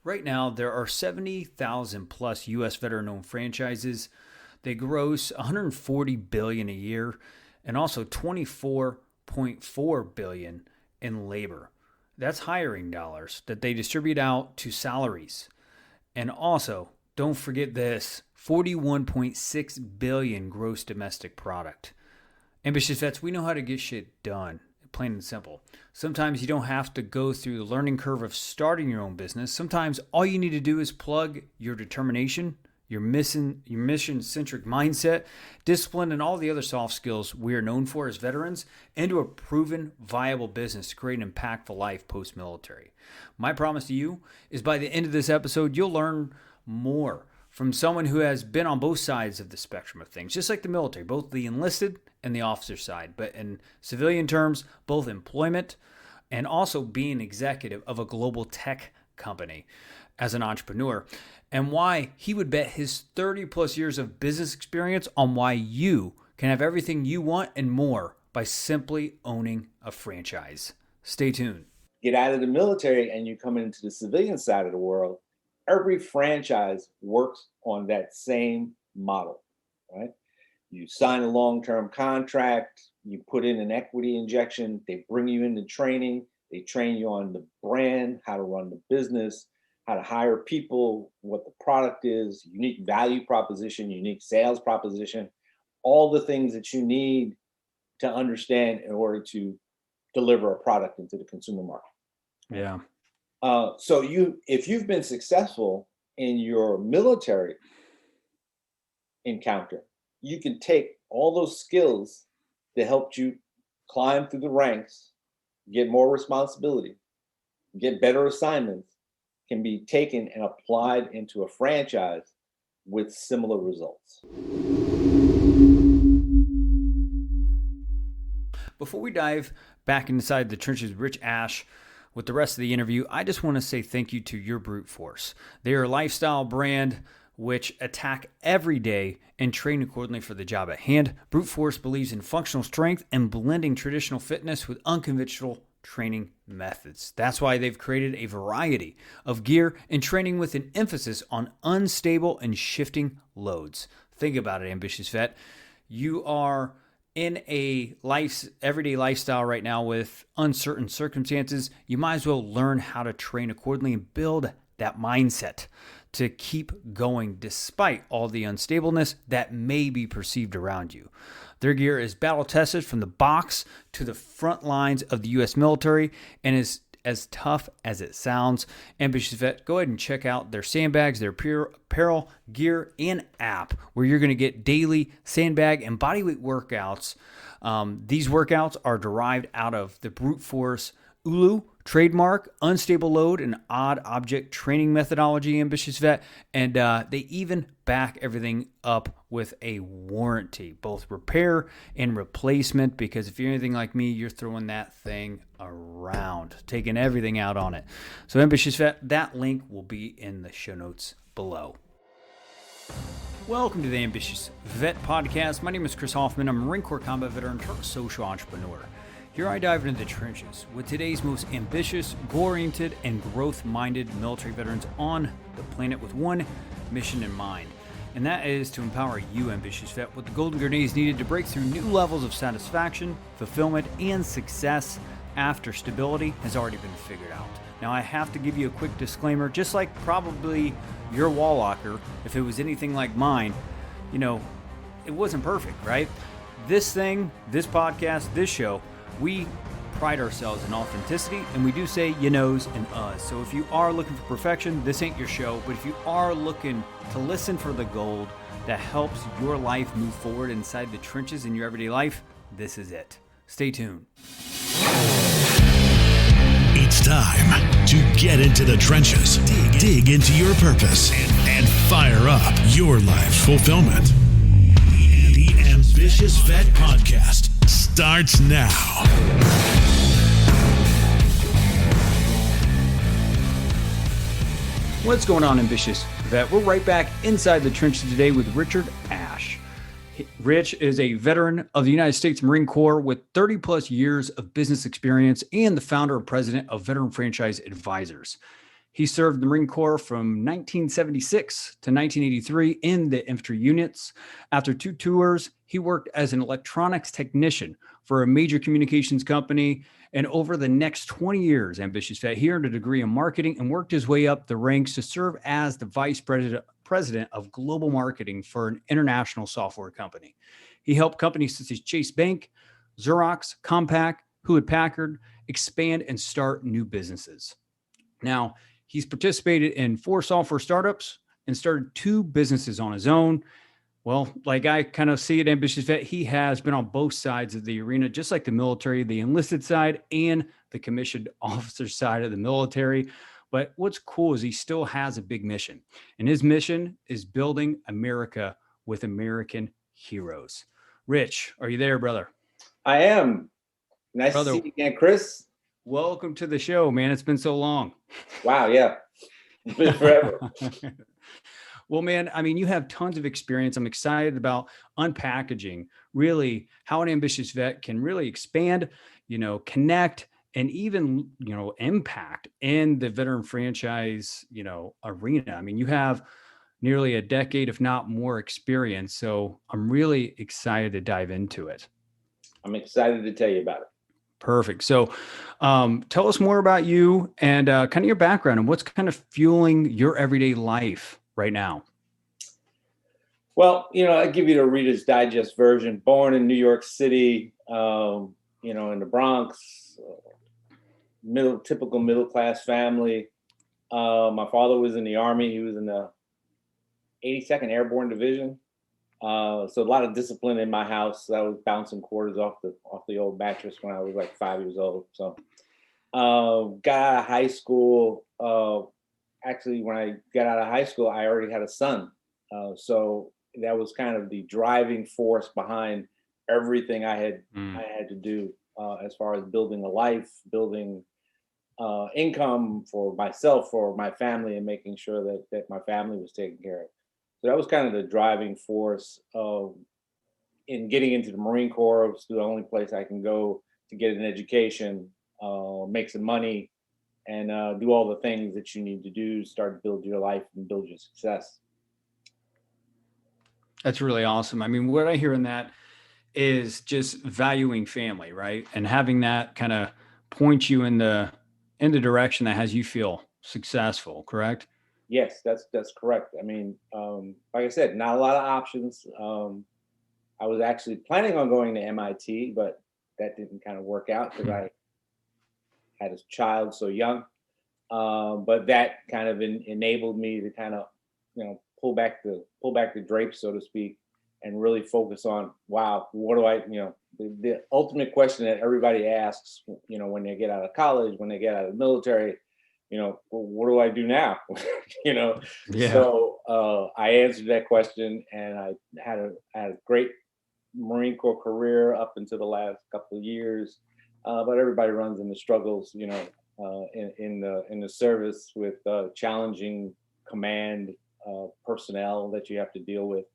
Right now, there are 70,000 plus U.S. veteran-owned franchises. They gross $140 billion a year and also $24.4 billion in labor. That's hiring dollars that they distribute out to salaries. And also, don't forget this, $41.6 billion gross domestic product. Ambitious vets, we know how to get shit done, plain and simple. Sometimes you don't have to go through the learning curve of starting your own business. Sometimes all you need to do is plug your determination, your mission-centric mindset, discipline, and all the other soft skills we are known for as veterans into a proven, viable business to create an impactful life post-military. My promise to you is by the end of this episode, you'll learn more from someone who has been on both sides of the spectrum of things, just like the military, both the enlisted and the officer side, but in civilian terms, both employment and also being executive of a global tech company as an entrepreneur, and why he would bet his 30 plus years of business experience on why you can have everything you want and more by simply owning a franchise. Stay tuned. Get out of the military and you come into the civilian side of the world. Every franchise works on that same model, right? You sign a long-term contract, you put in an equity injection, they bring you into training, they train you on the brand, how to run the business, how to hire people, what the product is, unique value proposition, unique sales proposition, all the things that you need to understand in order to deliver a product into the consumer market. Yeah. So if you've been successful in your military encounter, you can take all those skills that helped you climb through the ranks, get more responsibility, get better assignments, can be taken and applied into a franchise with similar results. Before we dive back inside the trenches with Rich Ashe, with the rest of the interview, I just want to say thank you to your Brute Force. They are a lifestyle brand which attack every day and train accordingly for the job at hand. Brute Force believes in functional strength and blending traditional fitness with unconventional training methods. That's why they've created a variety of gear and training with an emphasis on unstable and shifting loads. Think about it, ambitious vet. You are in a everyday lifestyle right now with uncertain circumstances. You might as well learn how to train accordingly and build that mindset to keep going despite all the unstableness that may be perceived around you. Their gear is battle tested from the box to the front lines of the U.S. military and is as tough as it sounds. Ambitious vet, go ahead and check out their sandbags, their apparel, gear, and app, where you're going to get daily sandbag and bodyweight workouts. These workouts are derived out of the Brute Force ULU trademark, unstable load, and odd object training methodology, ambitious vet, and they even back everything up with a warranty, both repair and replacement, because if you're anything like me, you're throwing that thing around, taking everything out on it. So ambitious vet, that link will be in the show notes below. Welcome to the Ambitious Vet Podcast. My name is Chris Hoffman. I'm a Marine Corps combat veteran turned social entrepreneur. Here I dive into the trenches with today's most ambitious, goal-oriented, and growth-minded military veterans on the planet with one mission in mind. And that is to empower you, ambitious vet, with the golden grenades needed to break through new levels of satisfaction, fulfillment, and success after stability has already been figured out. Now, I have to give you a quick disclaimer, just like probably your wall locker, if it was anything like mine, it wasn't perfect, right? This podcast, this show, we pride ourselves in authenticity, and we do say you knows and us. So if you are looking for perfection, this ain't your show. But if you are looking to listen for the gold that helps your life move forward inside the trenches in your everyday life, this is it. Stay tuned. It's time to get into the trenches, dig into your purpose, and fire up your life fulfillment. The Ambitious Vet Podcast starts now. What's going on, ambitious vet? We're right back inside the trenches today with Richard Ashe. Rich is a veteran of the United States Marine Corps with 30 plus years of business experience and the founder and president of Veteran Franchise Advisors. He served the Marine Corps from 1976 to 1983 in the infantry units. After 2 tours, he worked as an electronics technician for a major communications company. And over the next 20 years, ambitious vet, he earned a degree in marketing and worked his way up the ranks to serve as the vice president of global marketing for an international software company. He helped companies such as Chase Bank, Xerox, Compaq, Hewlett Packard expand and start new businesses. Now, he's participated in 4 software startups and started 2 businesses on his own. Well, like I kind of see it, ambitious vet, he has been on both sides of the arena, just like the military, the enlisted side and the commissioned officer side of the military. But what's cool is he still has a big mission, and his mission is building America with American heroes. Rich, are you there, brother? I am. Nice Brother, to see you again, Chris. Welcome to the show, man. It's been so long. Wow, yeah. It's been forever. Well, man, I mean, you have tons of experience. I'm excited about unpackaging really how an ambitious vet can really expand, connect, and even, impact in the veteran franchise, arena. I mean, you have nearly a decade, if not more, experience. So I'm really excited to dive into it. I'm excited to tell you about it. Perfect. So tell us more about you and kind of your background and what's kind of fueling your everyday life right now. Well, I give you the Reader's Digest version. Born in New York City, in the Bronx, typical middle-class family. My father was in the Army. He was in the 82nd Airborne Division. So a lot of discipline in my house. I was bouncing quarters off the old mattress when I was like 5 years old. So got out of high school. Actually, when I got out of high school, I already had a son. So that was kind of the driving force behind everything I had to do as far as building a life, building income for myself, for my family, and making sure that my family was taken care of. So that was kind of the driving force in getting into the Marine Corps. It's the only place I can go to get an education, make some money, and do all the things that you need to do, start to build your life and build your success. That's really awesome. I mean, what I hear in that is just valuing family, right? And having that kind of point you in the direction that has you feel successful, correct? Yes, that's correct. I mean, like I said, not a lot of options. I was actually planning on going to MIT, but that didn't kind of work out because I had a child so young. But that kind of enabled me to kind of, pull back the drapes, so to speak, and really focus on, wow, what do I, the ultimate question that everybody asks, when they get out of college, when they get out of the military, well, what do I do now? Yeah. So I answered that question, and I had a great Marine Corps career up until the last couple of years. But everybody runs into struggles, in the service with challenging command personnel that you have to deal with.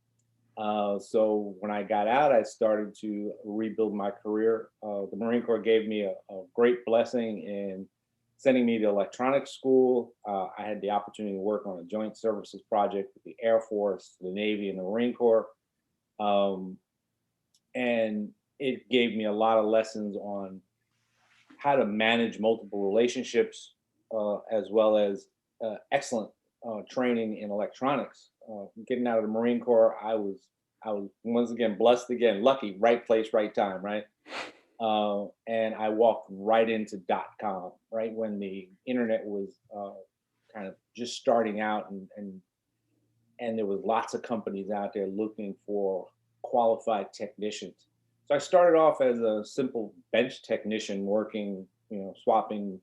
So when I got out, I started to rebuild my career. The Marine Corps gave me a great blessing in sending me to electronics school. I had the opportunity to work on a joint services project with the Air Force, the Navy, and the Marine Corps. And it gave me a lot of lessons on how to manage multiple relationships, as well as excellent training in electronics. Getting out of the Marine Corps, I was once again blessed again, lucky, right place, right time, right? And I walked right into .com, right when the internet was kind of just starting out, and there was lots of companies out there looking for qualified technicians. So I started off as a simple bench technician working, swapping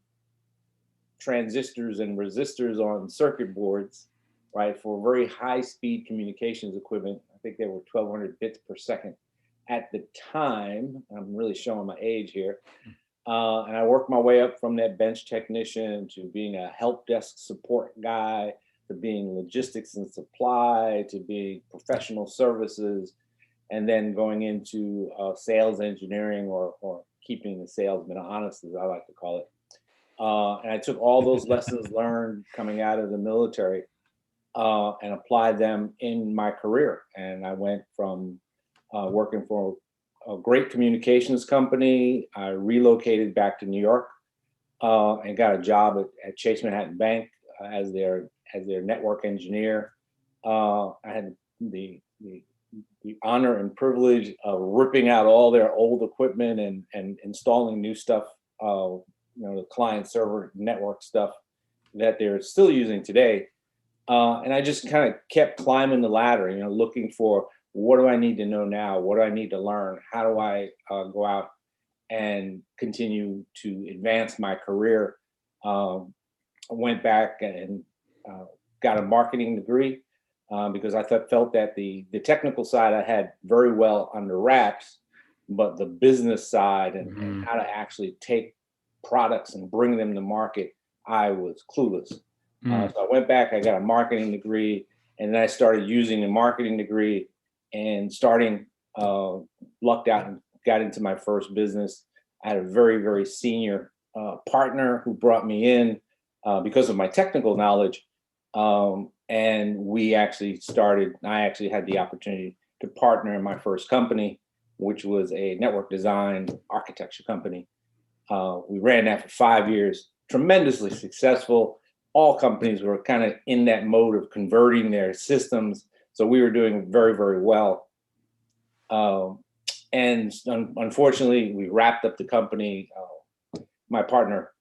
transistors and resistors on circuit boards, right, for very high speed communications equipment. I think they were 1200 bits per second at the time. I'm really showing my age here. And I worked my way up from that bench technician to being a help desk support guy, to being logistics and supply, to being professional services, and then going into sales engineering, or keeping the salesman honest, as I like to call it. And I took all those lessons learned coming out of the military and applied them in my career. And I went from working for a great communications company. I relocated back to New York and got a job at Chase Manhattan Bank as their network engineer. I had the honor and privilege of ripping out all their old equipment and installing new stuff, the client server network stuff that they're still using today. And I just kind of kept climbing the ladder, looking for, what do I need to know now? What do I need to learn? How do I go out and continue to advance my career? I went back and got a marketing degree because I felt that the technical side I had very well under wraps, but the business side and how to actually take products and bring them to market, I was clueless. So I went back, I got a marketing degree, and then I started using the marketing degree and lucked out and got into my first business. I had a very, very senior partner who brought me in because of my technical knowledge. And I actually had the opportunity to partner in my first company, which was a network design architecture company. We ran that for 5 years, tremendously successful. All companies were kind of in that mode of converting their systems. So we were doing very, very well. And unfortunately, we wrapped up the company. My partner,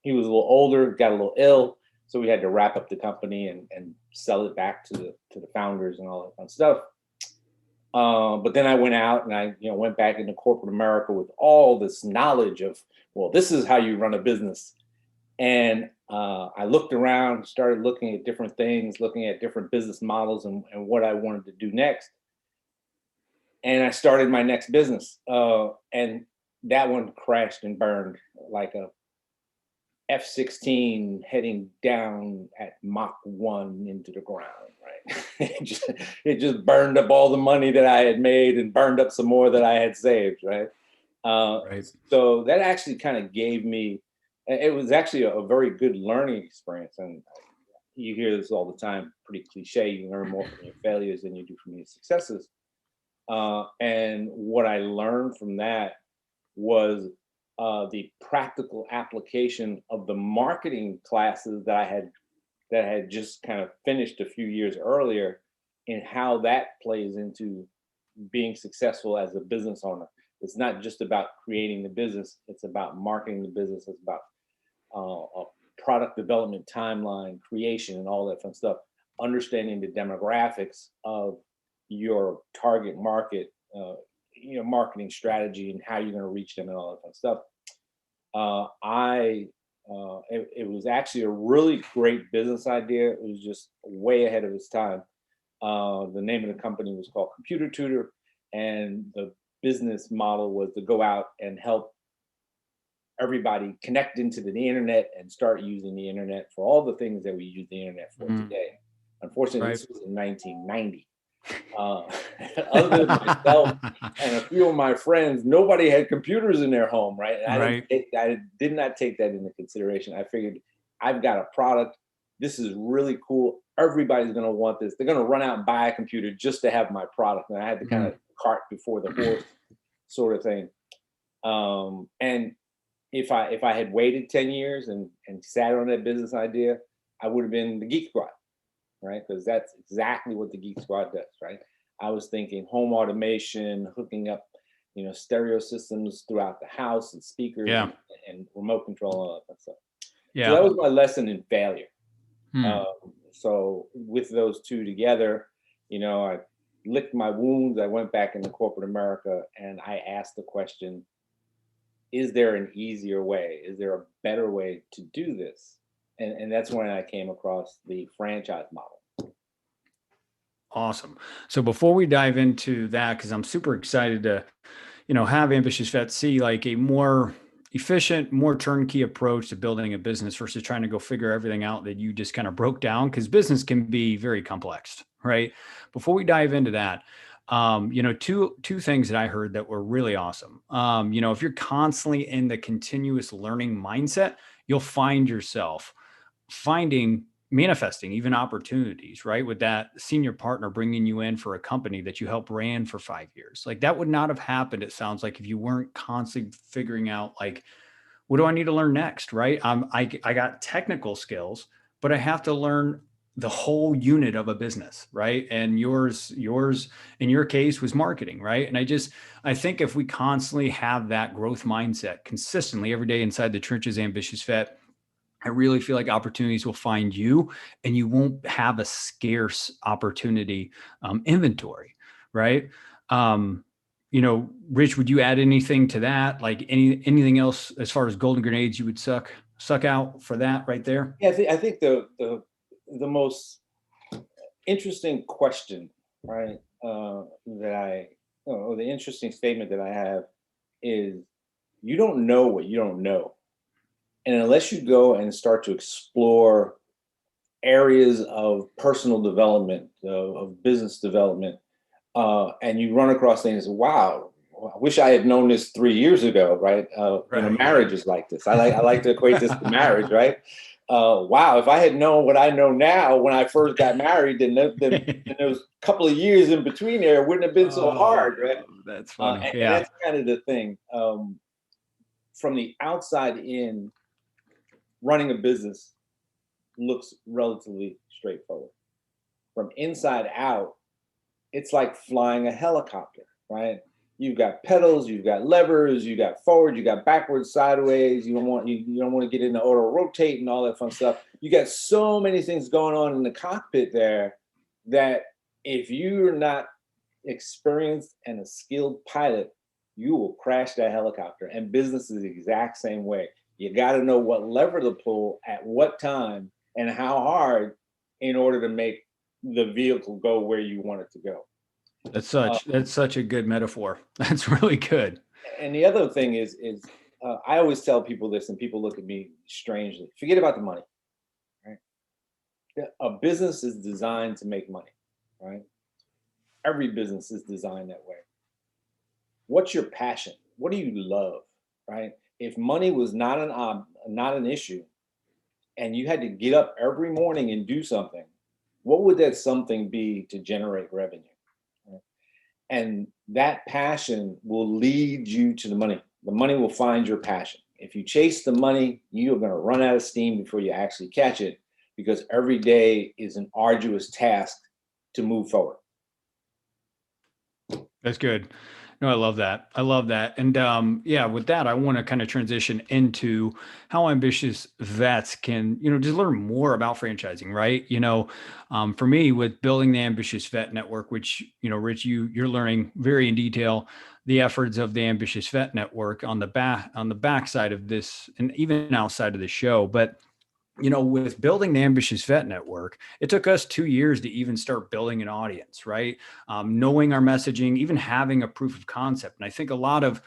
he was a little older, got a little ill. So we had to wrap up the company and sell it back to the founders and all that fun stuff. But then I went out and I went back into corporate America with all this knowledge of, well, this is how you run a business. And I looked around, started looking at different things, looking at different business models and what I wanted to do next. And I started my next business. And that one crashed and burned like a F-16 heading down at Mach 1 into the ground, right? It just burned up all the money that I had made and burned up some more that I had saved, right? Right. So that actually kind of gave me, it was actually a very good learning experience. And you hear this all the time, pretty cliche, you learn more from your failures than you do from your successes. And what I learned from that was the practical application of the marketing classes that I had just kind of finished a few years earlier, and how that plays into being successful as a business owner. It's not just about creating the business, it's about marketing the business, it's about a product development timeline, creation, and all that fun stuff. Understanding the demographics of your target market, marketing strategy and how you're going to reach them and all that fun stuff. It was actually a really great business idea. It was just way ahead of its time. The name of the company was called Computer Tutor, and the business model was to go out and help everybody connect into the internet and start using the internet for all the things that we use the internet for today. Unfortunately, This was in 1990. Other than myself and a few of my friends, nobody had computers in their home, right? And I did not take that into consideration. I figured, I've got a product. This is really cool. Everybody's going to want this. They're going to run out and buy a computer just to have my product. And I had to kind of cart before the horse sort of thing. And if I had waited 10 years and sat on that business idea, I would have been the Geek Squad, right? Because that's exactly what the Geek Squad does, right? I was thinking home automation, hooking up, stereo systems throughout the house and speakers and remote control and all that stuff. Yeah. So that was my lesson in failure. So with those two together, I licked my wounds. I went back into corporate America and I asked the question, is there an easier way? Is there a better way to do this? And that's when I came across the franchise model. Awesome. So before we dive into that, because I'm super excited to, have Ambitious Vets see like a more efficient, more turnkey approach to building a business versus trying to go figure everything out that you just kind of broke down, because business can be very complex, right? Before we dive into that, two things that I heard that were really awesome. If you're constantly in the continuous learning mindset, you'll find yourself manifesting even opportunities, right? With that senior partner bringing you in for a company that you helped ran for 5 years. Like that would not have happened, it sounds like, if you weren't constantly figuring out like, what do I need to learn next, right? I got technical skills, but I have to learn the whole unit of a business, right? And yours in your case was marketing, right? And I think if we constantly have that growth mindset consistently every day inside the trenches, ambitious vet, I really feel like opportunities will find you, and you won't have a scarce opportunity inventory, right? Rich, would you add anything to that? Like anything else as far as golden grenades you would suck out for that right there? Yeah, I think the most interesting question, right, or the interesting statement that I have is, you don't know what you don't know. And unless you go and start to explore areas of personal development, of business development, and you run across things, wow, I wish I had known this 3 years ago, right? Right. Marriage is like this. I like to equate this to marriage, right? Wow, if I had known what I know now when I first got married, then there was a couple of years in between there, it wouldn't have been so hard, right? That's funny. And that's kind of the thing. From the outside in, running a business looks relatively straightforward. From inside out, it's like flying a helicopter, right? You've got pedals, you've got levers, you got forward, you got backwards, sideways. You don't want to get into auto rotate and all that fun stuff. You got so many things going on in the cockpit there that if you're not experienced and a skilled pilot, you will crash that helicopter. And business is the exact same way. You got to know what lever to pull at what time and how hard in order to make the vehicle go where you want it to go. That's such a good metaphor. That's really good. And the other thing is I always tell people this, and people look at me strangely. Forget about the money, right? A business is designed to make money, right? Every business is designed that way. What's your passion? What do you love, right? If money was not an issue, and you had to get up every morning and do something, what would that something be to generate revenue? Right? And that passion will lead you to the money. The money will find your passion. If you chase the money, you are going to run out of steam before you actually catch it, because every day is an arduous task to move forward. That's good. No, I love that. And with that, I want to kind of transition into how ambitious vets can, just learn more about franchising, right? For me, with building the Ambitious Vet Network, which, Rich, you're learning very in detail the efforts of the Ambitious Vet Network on the back side of this, and even outside of the show. But with building the Ambitious Vet Network, it took us 2 years to even start building an audience, right? Knowing our messaging, even having a proof of concept. And I think a lot of,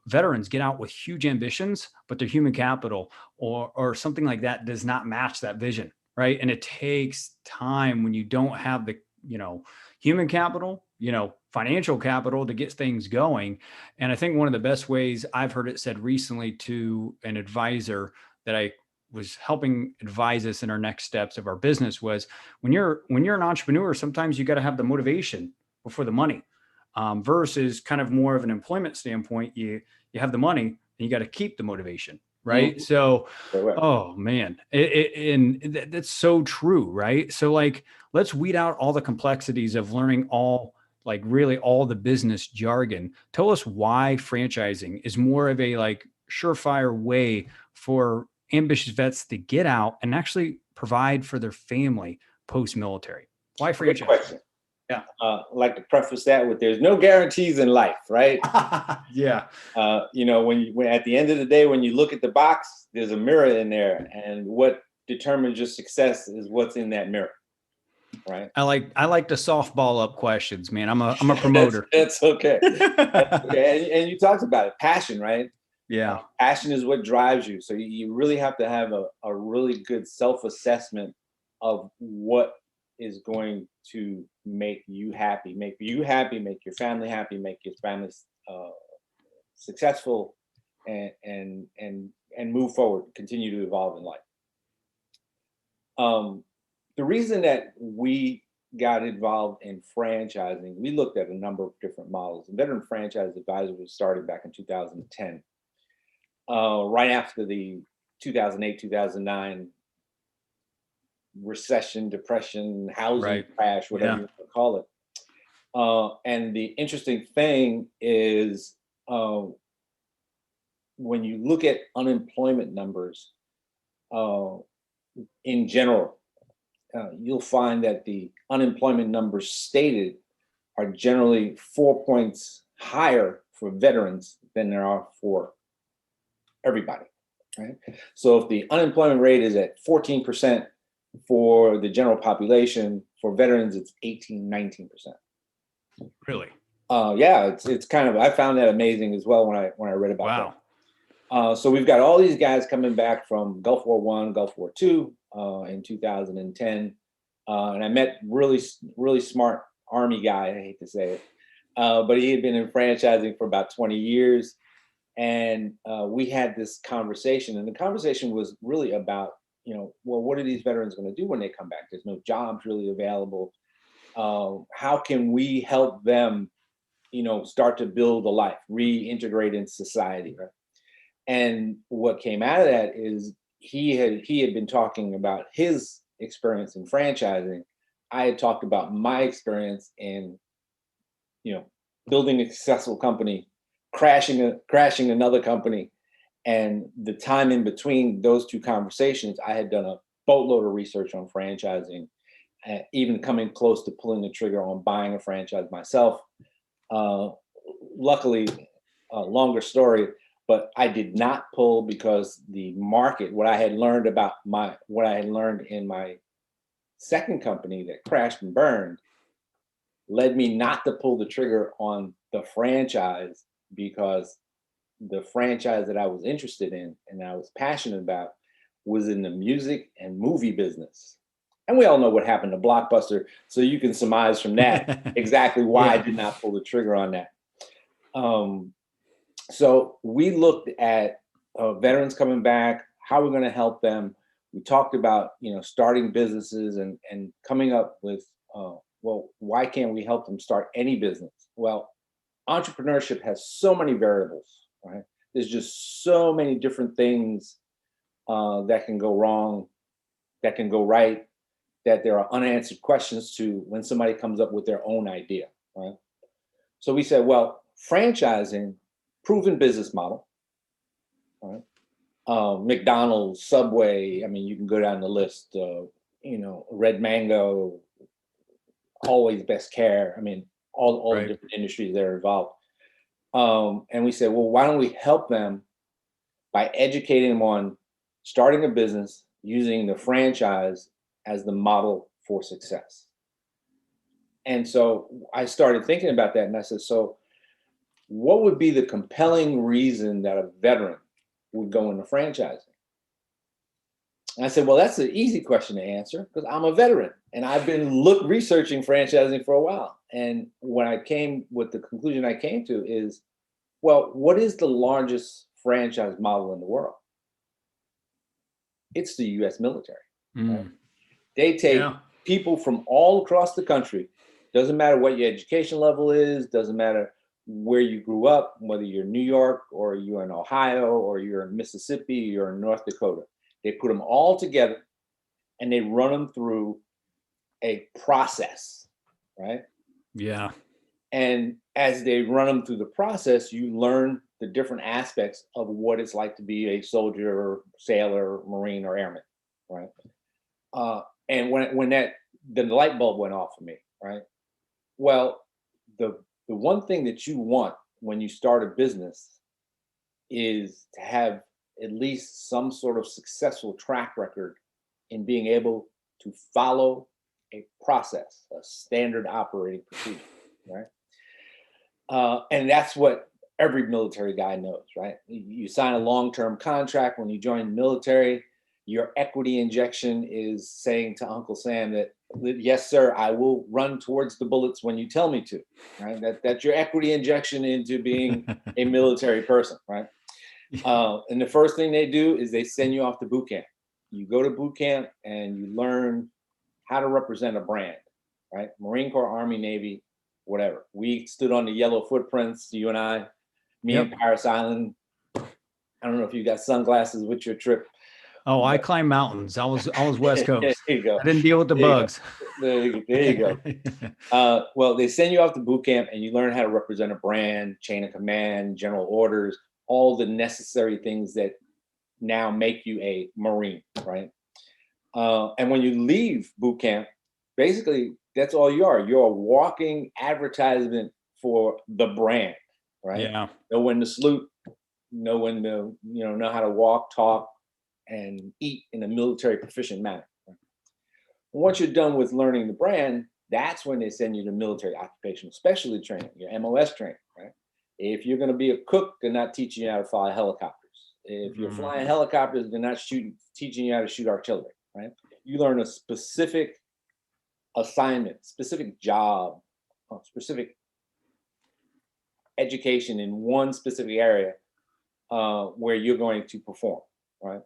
veterans get out with huge ambitions, but their human capital or something like that does not match that vision, right? And it takes time when you don't have the, human capital, financial capital to get things going. And I think one of the best ways I've heard it said recently to an advisor that I was helping advise us in our next steps of our business was, when you're an entrepreneur, sometimes you got to have the motivation before the money, versus kind of more of an employment standpoint. You have the money and you got to keep the motivation. Right. Mm-hmm. So, oh man, that's so true. Right. So like, let's weed out all the complexities of learning really all the business jargon. Tell us why franchising is more of a surefire way for ambitious vets to get out and actually provide for their family post-military. Why franchise? Good question. Yeah. I'd like to preface that with, there's no guarantees in life, right? Yeah. When at the end of the day, when you look at the box, there's a mirror in there, and what determines your success is what's in that mirror. Right. I like to softball up questions, man. I'm a promoter. That's okay. That's okay. And you talked about it, passion, right? Yeah. Passion is what drives you. So you really have to have a really good self-assessment of what is going to make you happy, make your family happy, make your family successful, and and move forward, continue to evolve in life. The reason that we got involved in franchising, we looked at a number of different models. The Veteran Franchise Advisor was started back in 2010, right after the 2008, 2009 recession, depression, housing crash, whatever you want to call it. And the interesting thing is, when you look at unemployment numbers in general, you'll find that the unemployment numbers stated are generally 4 points higher for veterans than there are for everybody, right? So if the unemployment rate is at 14% for the general population, for veterans, it's 18, 19%. Really? Yeah, it's kind of, I found that amazing as well when I read about that. So we've got all these guys coming back from Gulf War I, Gulf War II in 2010. And I met really smart Army guy, I hate to say it, but he had been in franchising for about 20 years. And we had this conversation, and the conversation was really about, well, what are these veterans going to do when they come back? There's no jobs really available. How can we help them, start to build a life, reintegrate in society, right? And what came out of that is he had been talking about his experience in franchising. I had talked about my experience in, building a successful company, crashing another company. And the time in between those two conversations, I had done a boatload of research on franchising, even coming close to pulling the trigger on buying a franchise myself. Luckily, longer story, but I did not pull because the market, what I had learned in my second company that crashed and burned, led me not to pull the trigger on the franchise, because the franchise that I was interested in and I was passionate about was in the music and movie business. And we all know what happened to Blockbuster, so you can surmise from that exactly why I did not pull the trigger on that. So we looked at veterans coming back, how we're going to help them. We talked about, starting businesses and coming up with, well, why can't we help them start any business? Well, entrepreneurship has so many variables, right? There's just so many different things that can go wrong, that can go right, that there are unanswered questions to when somebody comes up with their own idea, right? So we said, well, franchising, proven business model, right? McDonald's, Subway, I mean, you can go down the list, Red Mango, Always Best Care. I mean, all the different industries that are involved. And we said, well, why don't we help them by educating them on starting a business using the franchise as the model for success? And so I started thinking about that, and I said, so what would be the compelling reason that a veteran would go into franchising? And I said, well, that's an easy question to answer because I'm a veteran and I've been researching franchising for a while. And the conclusion I came to is, well, what is the largest franchise model in the world? It's the U.S. military. Right? They take people from all across the country. Doesn't matter what your education level is, doesn't matter where you grew up, whether you're in New York or you're in Ohio or you're in Mississippi or in North Dakota. They put them all together and they run them through a process, right? Yeah. And as they run them through the process, you learn the different aspects of what it's like to be a soldier, sailor, Marine, or airman, right? And when the light bulb went off for me, right? Well, the one thing that you want when you start a business is to have at least some sort of successful track record in being able to follow a process, a standard operating procedure, right? And that's what every military guy knows, right? You sign a long-term contract when you join the military. Your equity injection is saying to Uncle Sam that, yes, sir, I will run towards the bullets when you tell me to, right? That's your equity injection into being a military person, right? And the first thing they do is they send you off to boot camp. You go to boot camp and you learn how to represent a brand, right? Marine Corps, Army, Navy, whatever. We stood on the yellow footprints, you and I, me Yep. and Paris Island. I don't know if you got sunglasses with your trip. Oh, I climb mountains. I was West Coast. There you go. I didn't deal with the There you go. bugs. There you go. Well, they send you off to boot camp and you learn how to represent a brand, chain of command, general orders, all the necessary things that now make you a Marine, right? And when you leave boot camp, basically that's all you are. You're a walking advertisement for the brand, right? Yeah. Know when to salute, know when to, know how to walk, talk, and eat in a military proficient manner. Once you're done with learning the brand, that's when they send you to military occupational specialty training, your MOS training, right? If you're going to be a cook, they're not teaching you how to fly helicopters. If you're flying helicopters, they're not teaching you how to shoot artillery, right? You learn a specific assignment, specific job, specific education in one specific area where you're going to perform, right?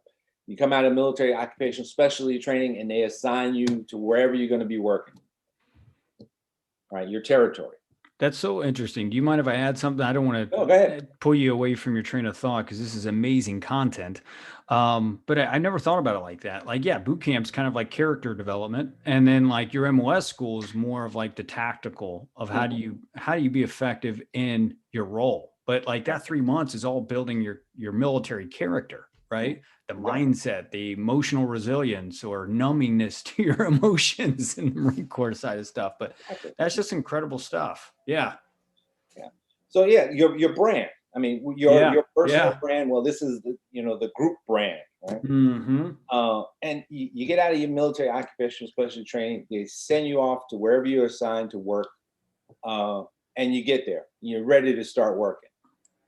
You come out of military occupational specialty training and they assign you to wherever you're going to be working, right? Your territory. That's so interesting. Do you mind if I add something? I don't want No, go ahead. to pull you away from your train of thought because this is amazing content. But I never thought about it like that. Like, yeah, boot camp's kind of like character development. And then like your MOS school is more of like the tactical of how do you be effective in your role. But like that 3 months is all building your military character, right? The mindset, the emotional resilience or numbingness to your emotions in the Marine Corps side of stuff. But that's just incredible stuff. Yeah. Yeah. So yeah, your brand. I mean, your personal brand. Well, this is the group brand, right? Mm-hmm. And you get out of your military occupational specialty training. They send you off to wherever you're assigned to work, and you get there. You're ready to start working.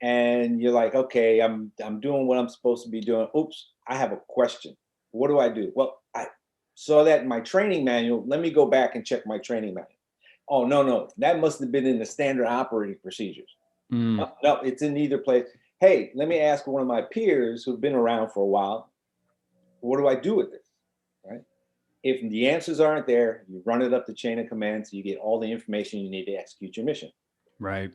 And you're like, okay, I'm doing what I'm supposed to be doing. Oops, I have a question. What do I do? Well, I saw that in my training manual. Let me go back and check my training manual. Oh, no, that must have been in the standard operating procedures. No, it's in either place. Hey, let me ask one of my peers who've been around for a while, what do I do with this, right? If the answers aren't there, you run it up the chain of command so you get all the information you need to execute your mission. Right.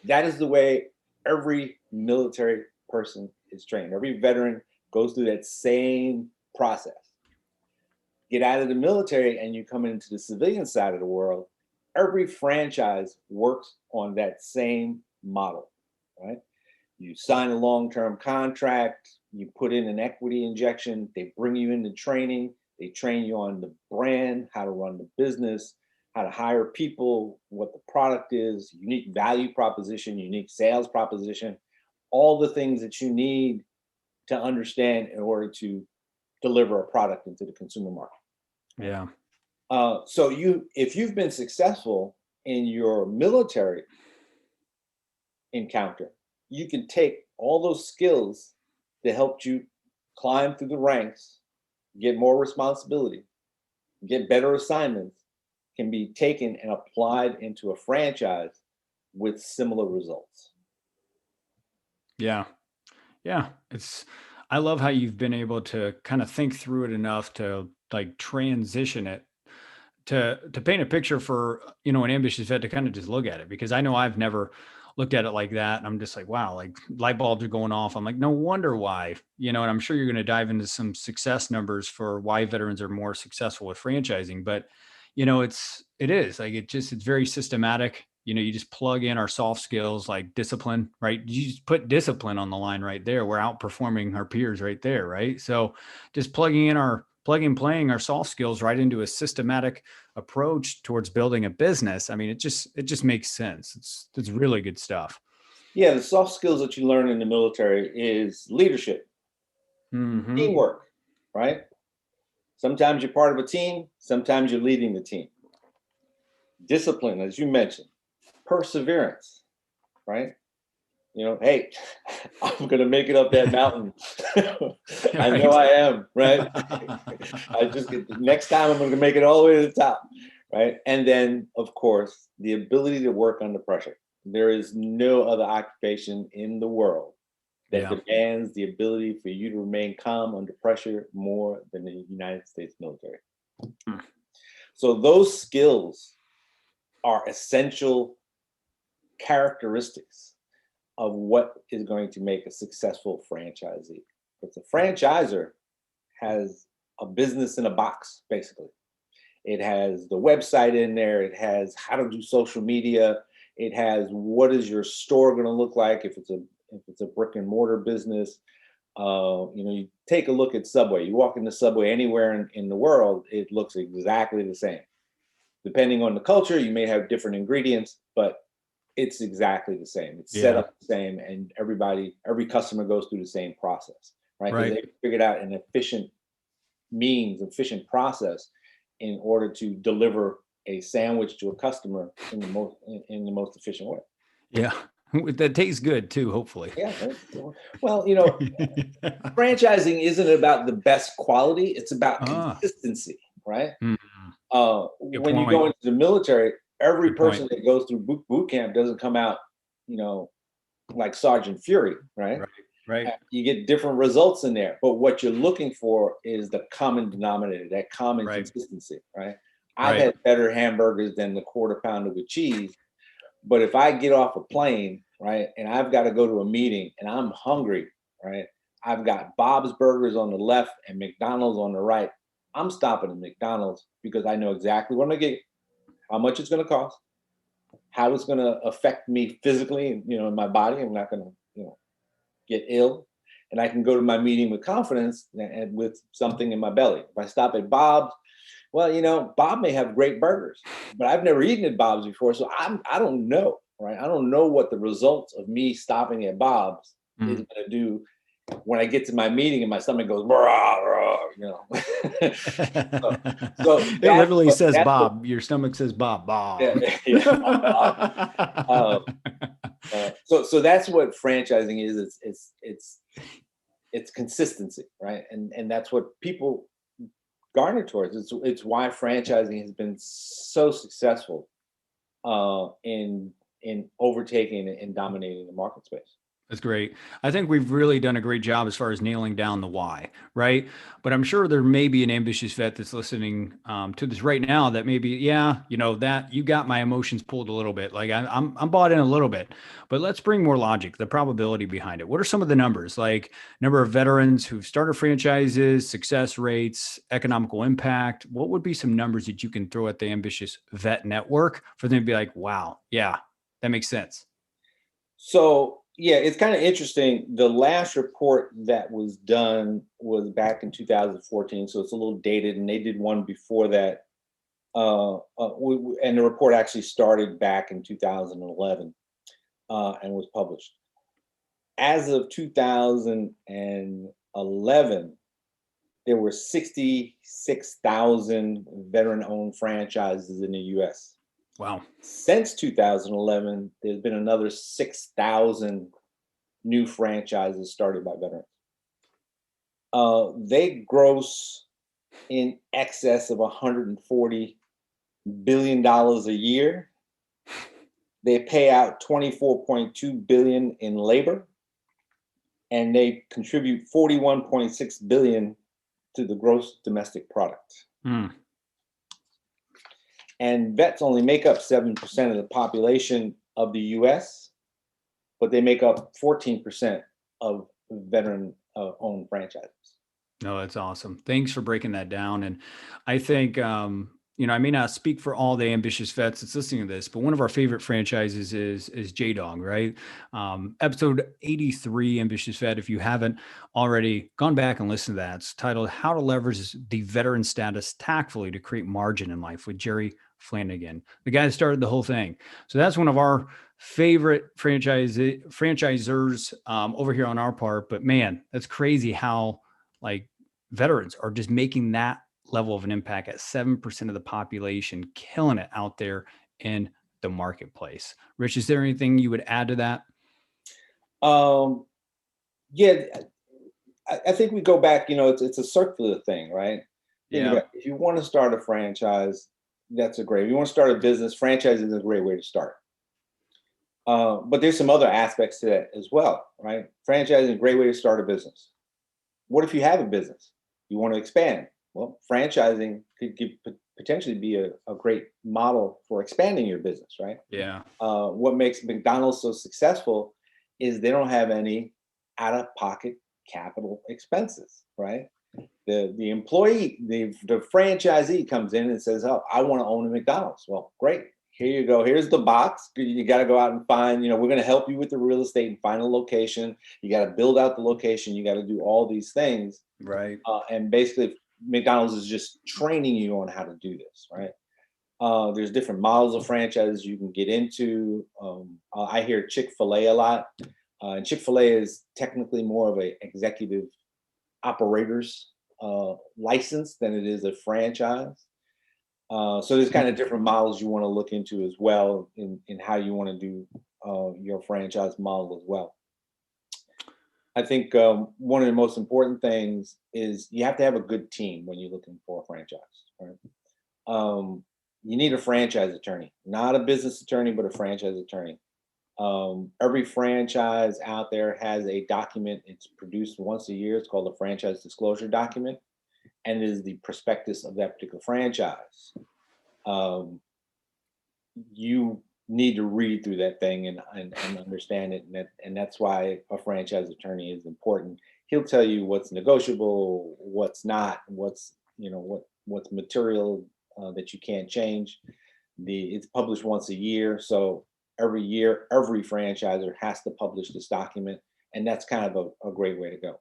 That is the way every military person is trained. Every veteran goes through that same process. Get out of the military and you come into the civilian side of the world. Every franchise works on that same model, right? You sign a long-term contract, you put in an equity injection, they bring you into training, they train you on the brand, how to run the business, how to hire people, what the product is, unique value proposition, unique sales proposition, all the things that you need to understand in order to deliver a product into the consumer market. Yeah. So if you've been successful in your military encounter, you can take all those skills that helped you climb through the ranks, get more responsibility, get better assignments, can be taken and applied into a franchise with similar results. Yeah. Yeah. I love how you've been able to kind of think through it enough to like transition it to paint a picture for, an ambitious vet to kind of just look at it, because I know I've never looked at it like that. And I'm just like, wow, like light bulbs are going off. I'm like, no wonder why, and I'm sure you're going to dive into some success numbers for why veterans are more successful with franchising, but it is like, it's very systematic. You just plug in our soft skills like discipline, right? You just put discipline on the line right there. We're outperforming our peers right there, right? So just playing our soft skills right into a systematic approach towards building a business. I mean, it just makes sense. It's really good stuff. Yeah, the soft skills that you learn in the military is leadership, teamwork, right? Sometimes you're part of a team, sometimes you're leading the team. Discipline, as you mentioned, perseverance, right? Hey, I'm going to make it up that mountain. I know I am, right? Next time I'm going to make it all the way to the top, right? And then, of course, the ability to work under pressure. There is no other occupation in the world that demands the ability for you to remain calm under pressure more than the United States military. So those skills are essential characteristics of what is going to make a successful franchisee. But the franchisor has a business in a box, basically. It has the website in there. It has how to do social media. It has what is your store going to look like if it's a brick and mortar business. You take a look at Subway. You walk in the Subway anywhere in the world, it looks exactly the same. Depending on the culture, you may have different ingredients, but it's exactly the same. It's set up the same, and every customer goes through the same process, right? Because they figured out an efficient process in order to deliver a sandwich to a customer in the most efficient way. Yeah. That tastes good too, hopefully. Yeah. Well, franchising isn't about the best quality. It's about consistency, right? When you go into the military, every person that goes through boot camp doesn't come out, like Sergeant Fury, right? Right. You get different results in there, but what you're looking for is the common denominator, that common consistency, right? I've had better hamburgers than the quarter pounder with cheese, but if I get off a plane, right, and I've got to go to a meeting and I'm hungry, right, I've got Bob's Burgers on the left and McDonald's on the right. I'm stopping at McDonald's because I know exactly what I'm gonna get, how much it's gonna cost, how it's gonna affect me physically, in my body. I'm not gonna, get ill, and I can go to my meeting with confidence and with something in my belly. If I stop at Bob's, well, Bob may have great burgers, but I've never eaten at Bob's before, so I don't know, right? I don't know what the results of me stopping at Bob's is gonna do when I get to my meeting and my stomach goes, rah, rah, so it literally says Bob. Your stomach says Bob. Bob. So that's what franchising is. It's consistency, right? And that's what people garner towards. It's why franchising has been so successful in overtaking and dominating the market space. That's great. I think we've really done a great job as far as nailing down the why, right? But I'm sure there may be an ambitious vet that's listening to this right now that maybe, that you got my emotions pulled a little bit. Like I'm bought in a little bit, but let's bring more logic, the probability behind it. What are some of the numbers, like number of veterans who've started franchises, success rates, economical impact? What would be some numbers that you can throw at the ambitious vet network for them to be like, wow, yeah, that makes sense? So, yeah, it's kind of interesting. The last report that was done was back in 2014, so it's a little dated, and they did one before that. And the report actually started back in 2011 and was published. As of 2011, there were 66,000 veteran-owned franchises in the U.S. Wow. Since 2011, there's been another 6,000 new franchises started by veterans. They gross in excess of $140 billion a year. They pay out $24.2 billion in labor, and they contribute $41.6 billion to the gross domestic product. And vets only make up 7% of the population of the U.S., but they make up 14% of veteran-owned franchises. No, that's awesome. Thanks for breaking that down. And I think, I may not speak for all the ambitious vets that's listening to this, but one of our favorite franchises is J-Dog, right? Episode 83, Ambitious Vet. If you haven't already gone back and listened to that, it's titled How to Leverage the Veteran Status Tactfully to Create Margin in Life with Jerry Flanagan, the guy that started the whole thing. So that's one of our favorite franchisors over here on our part. But man, that's crazy how like veterans are just making that level of an impact at 7% of the population, killing it out there in the marketplace. Rich, is there anything you would add to that? Yeah, I think we go back, it's a circular thing, right? If you want to start a franchise, that's if you want to start a business, franchise is a great way to start. But there's some other aspects to that as well, right? Franchising is a great way to start a business. What if you have a business? You want to expand? Well, franchising could potentially be a great model for expanding your business, right? Yeah. What makes McDonald's so successful is they don't have any out-of-pocket capital expenses, right? The employee, the franchisee comes in and says, "Oh, I want to own a McDonald's." Well, great. Here you go. Here's the box. You got to go out and find, we're going to help you with the real estate and find a location. You got to build out the location. You got to do all these things. Right. And basically, McDonald's is just training you on how to do this, right? There's different models of franchises you can get into. I hear Chick-fil-A a lot. And Chick-fil-A is technically more of an executive operator's license than it is a franchise. So there's kind of different models you want to look into as well in how you want to do your franchise model as well. I think one of the most important things is you have to have a good team when you're looking for a franchise, right? You need a franchise attorney, not a business attorney, but a franchise attorney. Every franchise out there has a document. It's produced once a year. It's called the franchise disclosure document, and it is the prospectus of that particular franchise. You need to read through that thing and understand it, and that's why a franchise attorney is important. He'll tell you what's negotiable, what's not, what's material that you can't change. It's published once a year, so every year every franchisor has to publish this document, and that's kind of a great way to go.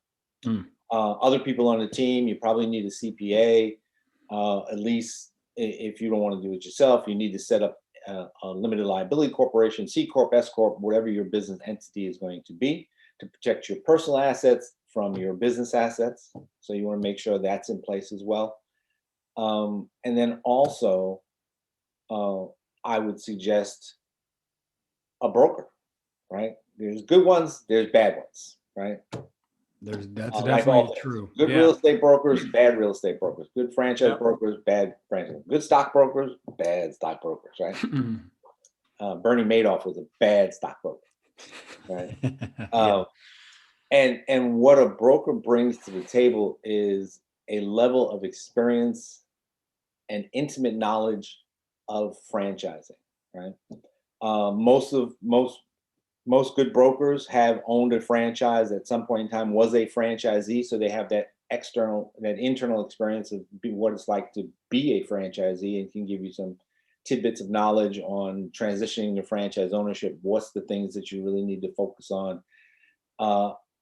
Other people on the team, you probably need a CPA. At least if you don't want to do it yourself, you need to set up a limited liability corporation, C Corp, S Corp, whatever your business entity is going to be, to protect your personal assets from your business assets. So you want to make sure that's in place as well. And then also, I would suggest a broker, right? There's good ones, there's bad ones, right? That's Like definitely true. Good real estate brokers, bad real estate brokers. Good franchise brokers, bad franchise. Good stock brokers, bad stock brokers, right? Bernie Madoff was a bad stockbroker, right? And what a broker brings to the table is a level of experience and intimate knowledge of franchising, right? Most good brokers have owned a franchise at some point in time, was a franchisee, so they have that internal experience of what it's like to be a franchisee, and can give you some tidbits of knowledge on transitioning to franchise ownership. What's the things that you really need to focus on,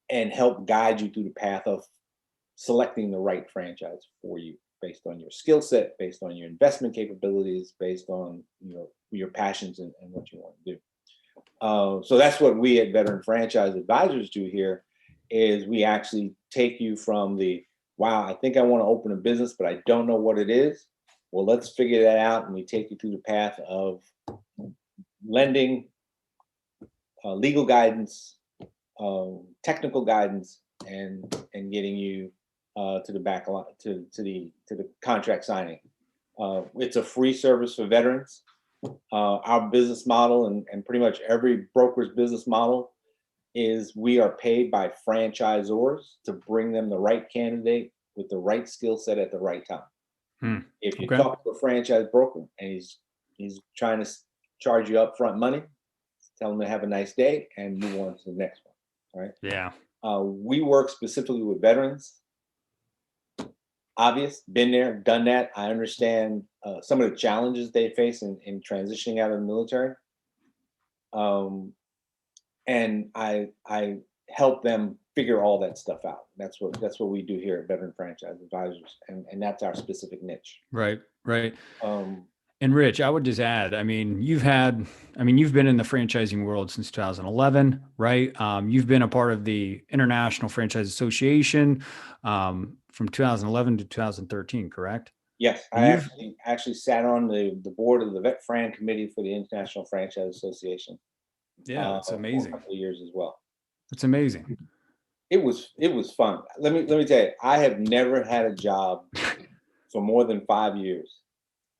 and help guide you through the path of selecting the right franchise for you, based on your skill set, based on your investment capabilities, based on your passions and what you want to do. So that's what we at Veteran Franchise Advisors do here, is we actually take you from wow, I think I want to open a business, but I don't know what it is. Well, let's figure that out, and we take you through the path of lending, legal guidance, technical guidance, and getting you to the back to the contract signing. It's a free service for veterans. Our business model, and pretty much every broker's business model, is we are paid by franchisors to bring them the right candidate with the right skill set at the right time. If you talk to a franchise broker and he's trying to charge you upfront money, tell them to have a nice day and move on to the next one. Right? Yeah. We work specifically with veterans. Obvious, been there, done that. I understand some of the challenges they face in transitioning out of the military. And I help them figure all that stuff out. That's what we do here at Veteran Franchise Advisors, and that's our specific niche. Right. And Rich, I would just add, you've been in the franchising world since 2011, right? You've been a part of the International Franchise Association from 2011 to 2013, correct? Yes, I actually sat on the board of the Vet Fran Committee for the International Franchise Association. Yeah, it's amazing. For a couple of years as well. It's amazing. It was fun. Let me tell you, I have never had a job for more than 5 years.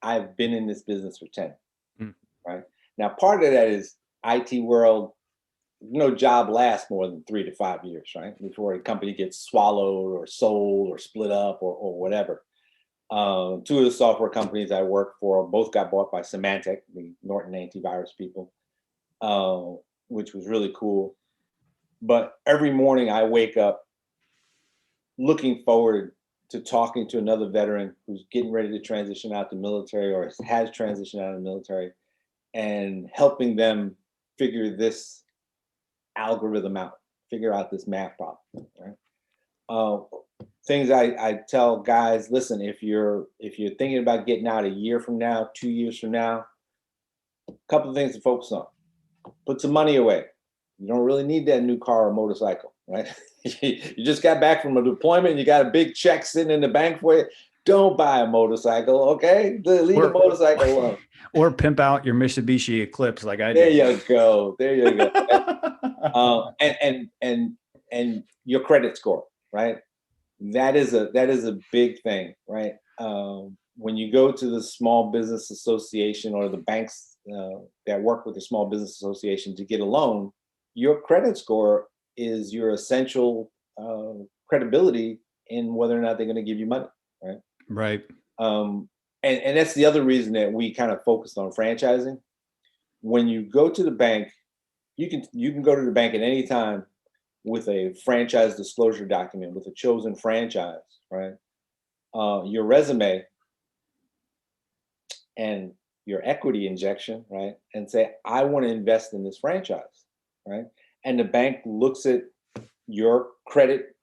I've been in this business for 10. Right now, part of that is IT world, no job lasts more than 3 to 5 years, right? Before a company gets swallowed or sold or split up or whatever. Two of the software companies I work for both got bought by Symantec, the Norton antivirus people, which was really cool. But every morning I wake up looking forward to talking to another veteran who's getting ready to transition out the military or has transitioned out of the military, and helping them figure this algorithm out, figure out this math problem, right? Things I tell guys, listen, if you're thinking about getting out a year from now, 2 years from now, a couple of things to focus on. Put some money away. You don't really need that new car or motorcycle, right? You just got back from a deployment, you got a big check sitting in the bank for you. Don't buy a motorcycle, okay? Leave the motorcycle alone. Or pimp out your Mitsubishi Eclipse like I There did. you go. There you go. And your credit score, right? That is a big thing, right? When you go to the Small Business Association or the banks that work with the Small Business Association to get a loan, your credit score is your essential credibility in whether or not they're going to give you money, right? Right. And that's the other reason that we kind of focused on franchising. When you go to the bank, you can go to the bank at any time with a franchise disclosure document with a chosen franchise, right? Your resume and your equity injection, right? And say, I want to invest in this franchise, right? And the bank looks at your credit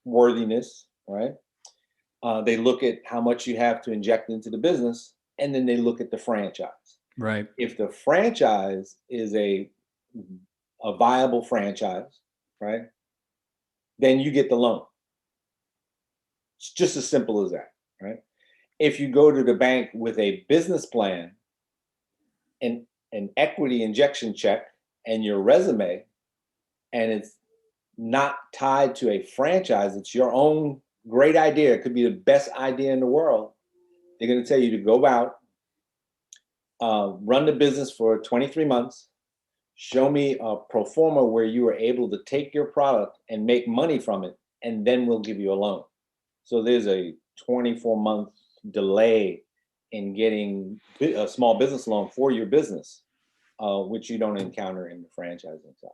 worthiness, right? They look at how much you have to inject into the business, and then they look at the franchise. Right. If the franchise is a viable franchise, right, then you get the loan. It's just as simple as that, right? If you go to the bank with a business plan and an equity injection check and your resume, and it's not tied to a franchise, it's your own great idea, it could be the best idea in the world, they're going to tell you to go out, run the business for 23 months, show me a pro forma where you are able to take your product and make money from it, and then we'll give you a loan. So there's a 24-month delay in getting a small business loan for your business, which you don't encounter in the franchising side.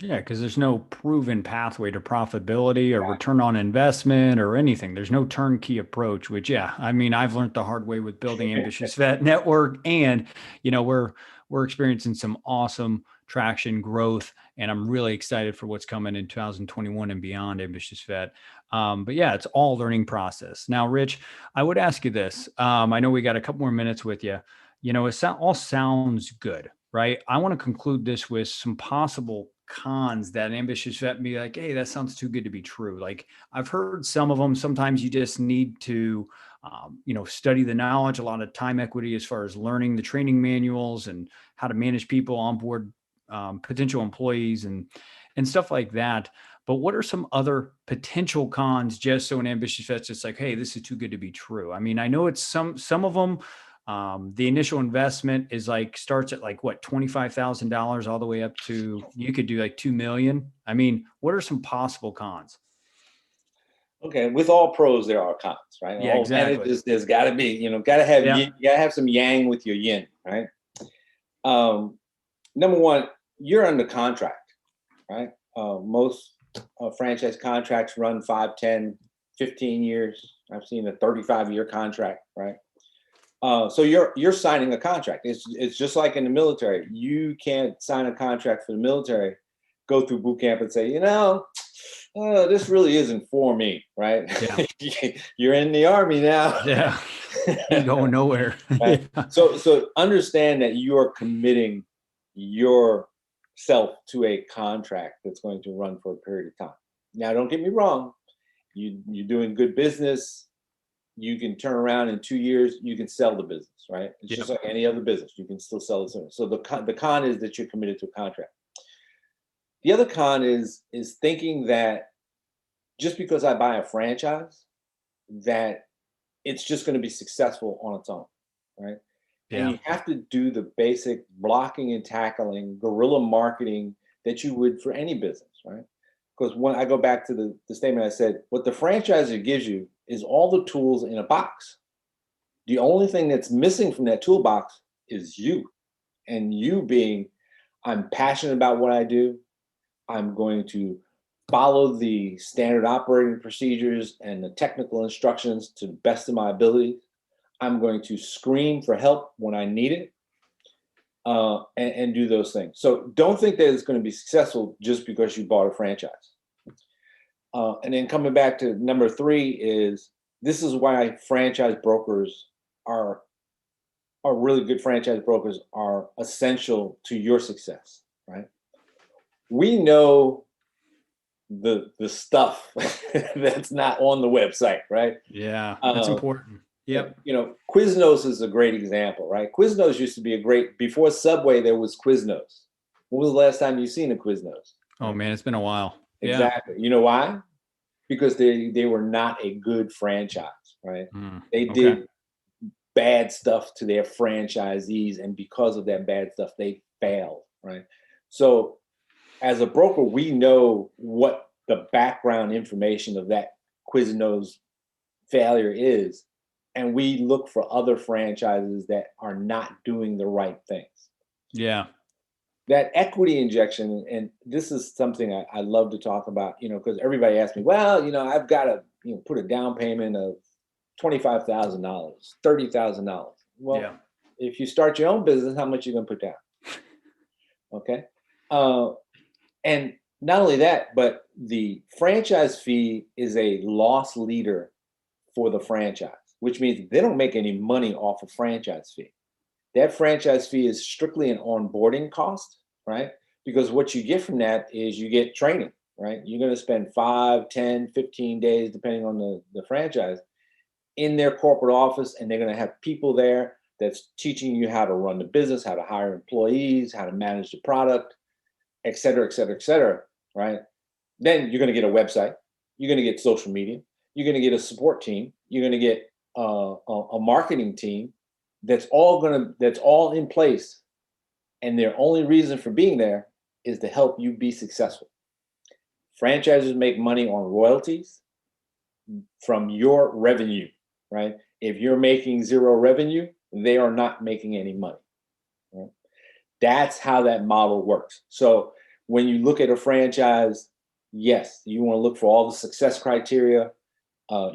Yeah, because there's no proven pathway to profitability or return on investment or anything. There's no turnkey approach, which, yeah, I mean, I've learned the hard way with building Ambitious Vet Network, and, you know, we're experiencing some awesome traction growth, and I'm really excited for what's coming in 2021 and beyond Ambitious Vet. But yeah, it's all learning process. Now, Rich, I would ask you this. I know we got a couple more minutes with you. You know, it all sounds good, right? I want to conclude this with some possible cons that an ambitious vet be like, hey, that sounds too good to be true. Like, I've heard some of them. Sometimes you just need to, study the knowledge, a lot of time equity as far as learning the training manuals and how to manage people on board, potential employees and stuff like that. But what are some other potential cons, just so an ambitious vet's just like, hey, this is too good to be true? I mean, I know it's some of them. The initial investment is starts at what, $25,000 all the way up to, you could do like 2 million. I mean, what are some possible cons? Okay, with all pros there are cons, right? Yeah, exactly. And there's got to be, gotta have some yang with your yin, right? Number one, you're under contract, right? Most franchise contracts run 5, 10, 15 years. I've seen a 35-year contract, right? So you're signing a contract. It's just like in the military. You can't sign a contract for the military, go through boot camp and say, this really isn't for me, right? Yeah. You're in the Army now. Yeah, ain't going nowhere. Right? Yeah. So understand that you are committing yourself to a contract that's going to run for a period of time. Now, don't get me wrong. You're doing good business. You can turn around in 2 years, you can sell the business, right? It's just like any other business. You can still sell it. So the con is that you're committed to a contract. The other con is thinking that just because I buy a franchise, that it's just going to be successful on its own, right? And Yeah. you have to do the basic blocking and tackling, guerrilla marketing that you would for any business, right? Because when I go back to the statement I said, what the franchisor gives you is all the tools in a box. The only thing that's missing from that toolbox is you. And you being, I'm passionate about what I do. I'm going to follow the standard operating procedures and the technical instructions to the best of my ability. I'm going to scream for help when I need it, and do those things. So don't think that it's going to be successful just because you bought a franchise. And then coming back to number 3 is, this is why franchise brokers are really good franchise brokers are essential to your success, right? We know the stuff that's not on the website, right? Yeah, that's important. Yep. Quiznos is a great example, right? Quiznos used to be before Subway, there was Quiznos. When was the last time you seen a Quiznos? Oh man, it's been a while. Exactly. You know why? Because they were not a good franchise, right? They did bad stuff to their franchisees, and because of that bad stuff, they failed, right? So as a broker, we know what the background information of that Quiznos failure is, and we look for other franchises that are not doing the right things. Yeah. That equity injection, and this is something I love to talk about, because everybody asks me, well, I've got to put a down payment of $25,000, $30,000. Well, if you start your own business, how much are you going to put down? Okay. And not only that, but the franchise fee is a loss leader for the franchise, which means they don't make any money off a franchise fee. That franchise fee is strictly an onboarding cost, right? Because what you get from that is you get training, right? You're going to spend 5, 10, 15 days, depending on the franchise, in their corporate office, and they're going to have people there that's teaching you how to run the business, how to hire employees, how to manage the product, et cetera, et cetera, et cetera, right? Then you're going to get a website. You're going to get social media. You're going to get a support team. You're going to get a marketing team that's all in place. And their only reason for being there is to help you be successful. Franchises make money on royalties from your revenue, right? If you're making 0 revenue, they are not making any money. Right? That's how that model works. So when you look at a franchise, yes, you want to look for all the success criteria.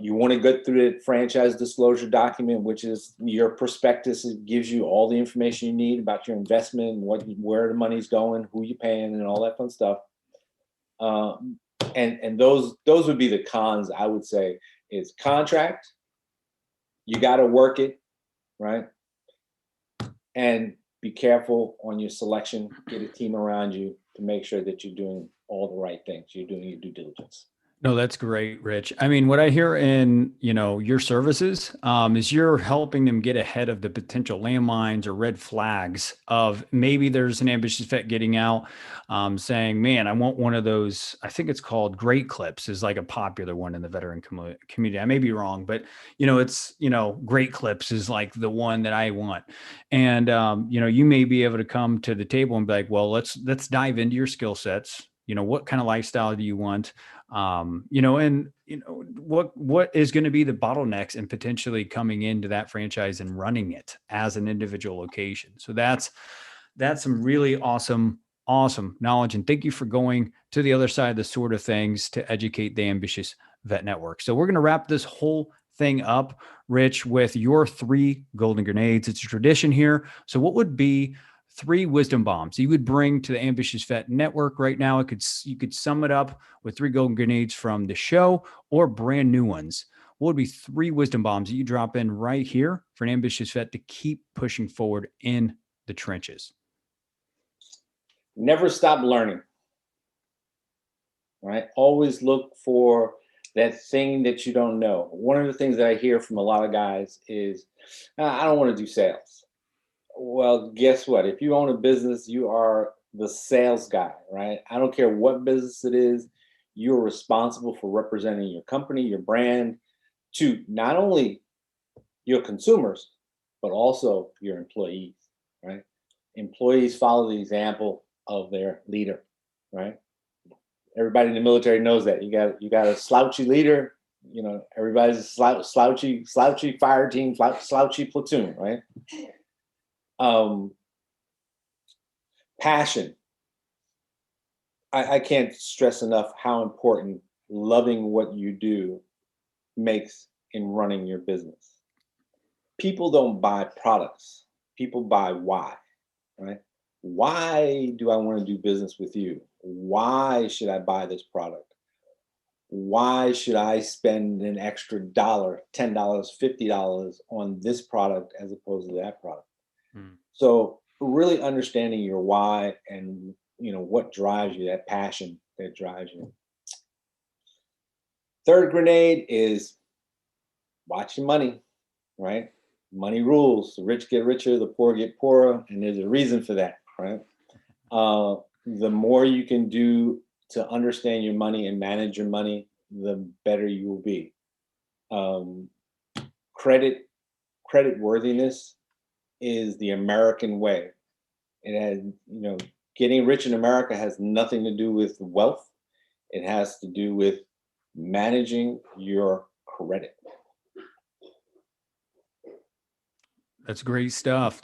You want to go through the franchise disclosure document, which is your prospectus. It gives you all the information you need about your investment, where the money's going, who you're paying, and all that fun stuff. And those would be the cons, I would say, is contract. You got to work it, right? And be careful on your selection. Get a team around you to make sure that you're doing all the right things. You're doing your due diligence. No, that's great, Rich. I mean, what I hear in, your services is you're helping them get ahead of the potential landmines or red flags of maybe there's an ambitious vet getting out saying, man, I want one of those. I think it's called Great Clips is like a popular one in the veteran community. I may be wrong, but it's, Great Clips is like the one that I want. And, you may be able to come to the table and be like, well, let's dive into your skill sets. What kind of lifestyle do you want? What is going to be the bottlenecks and potentially coming into that franchise and running it as an individual location. So that's some really awesome knowledge. And thank you for going to the other side of the sort of things to educate the ambitious vet network. So we're going to wrap this whole thing up, Rich, with your 3 golden grenades. It's a tradition here. So what would be 3 wisdom bombs you would bring to the Ambitious Vet Network right now? You could sum it up with 3 golden grenades from the show or brand new ones. What would be 3 wisdom bombs that you drop in right here for an ambitious vet to keep pushing forward in the trenches? Never stop learning. Right? Always look for that thing that you don't know. One of the things that I hear from a lot of guys is, I don't want to do sales. Well, guess what? If you own a business, you are the sales guy, right? I don't care what business it is. You're responsible for representing your company, your brand, to not only your consumers, but also your employees, right? Employees follow the example of their leader, right? Everybody in the military knows that. You got a slouchy leader, everybody's a slouchy fire team, slouchy platoon, right? Passion. I can't stress enough how important loving what you do makes in running your business. People don't buy products. People buy why, right? Why do I want to do business with you? Why should I buy this product? Why should I spend an extra $1, $10, $50 on this product as opposed to that product? So really understanding your why and what drives you, that passion that drives you. Third grenade is watch your money, right? Money rules. The rich get richer, the poor get poorer, and there's a reason for that, right? The more you can do to understand your money and manage your money, the better you will be. Credit worthiness is the American way. It has, getting rich in America has nothing to do with wealth. It has to do with managing your credit. That's great stuff.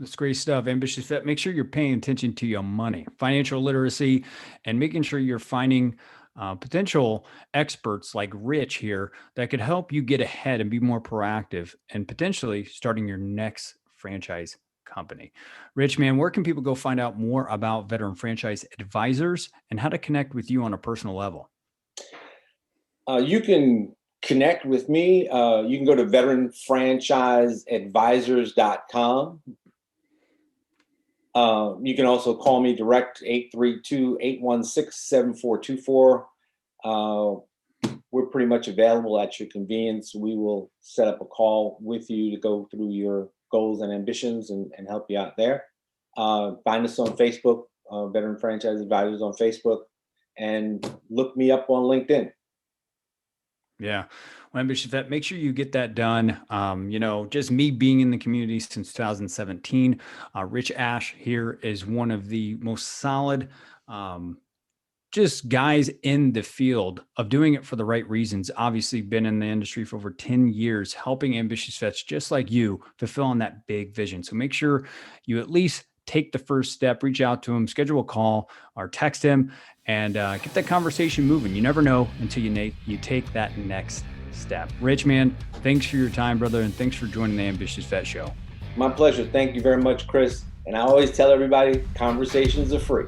Ambitious Vet. Make sure you're paying attention to your money, financial literacy, and making sure you're finding potential experts like Rich here that could help you get ahead and be more proactive and potentially starting your next franchise company. Rich, man, where can people go find out more about Veteran Franchise Advisors and how to connect with you on a personal level? You can connect with me. You can go to veteranfranchiseadvisors.com. You can also call me direct 832-816-7424. We're pretty much available at your convenience. We will set up a call with you to go through your goals and ambitions and help you out there. Find us on Facebook, Veteran Franchise Advisors on Facebook, and look me up on LinkedIn. Yeah. Well, Ambitious Vet, make sure you get that done. Just me being in the community since 2017, Rich Ashe here is one of the most solid, just guys in the field of doing it for the right reasons. Obviously been in the industry for over 10 years, helping ambitious vets just like you fulfill on that big vision. So make sure you at least take the first step, reach out to him, schedule a call or text him and get that conversation moving. You never know until you take that next step. Rich, man, thanks for your time, brother. And thanks for joining the Ambitious Vet Show. My pleasure. Thank you very much, Chris. And I always tell everybody, conversations are free.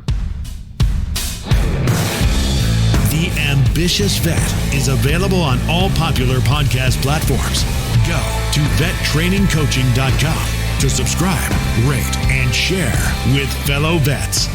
The Ambitious Vet is available on all popular podcast platforms. Go to vettrainingcoaching.com to subscribe, rate, and share with fellow vets.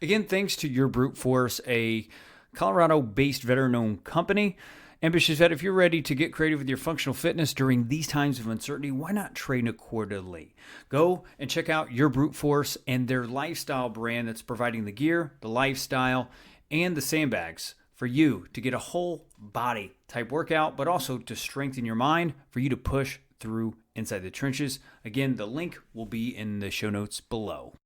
Again, thanks to Your Brute Force, a Colorado-based veteran-owned company. Ambitious Vet, if you're ready to get creative with your functional fitness during these times of uncertainty, why not train accordingly? Go and check out Your Brute Force and their lifestyle brand that's providing the gear, the lifestyle, and the sandbags for you to get a whole body type workout, but also to strengthen your mind for you to push through inside the trenches. Again, the link will be in the show notes below.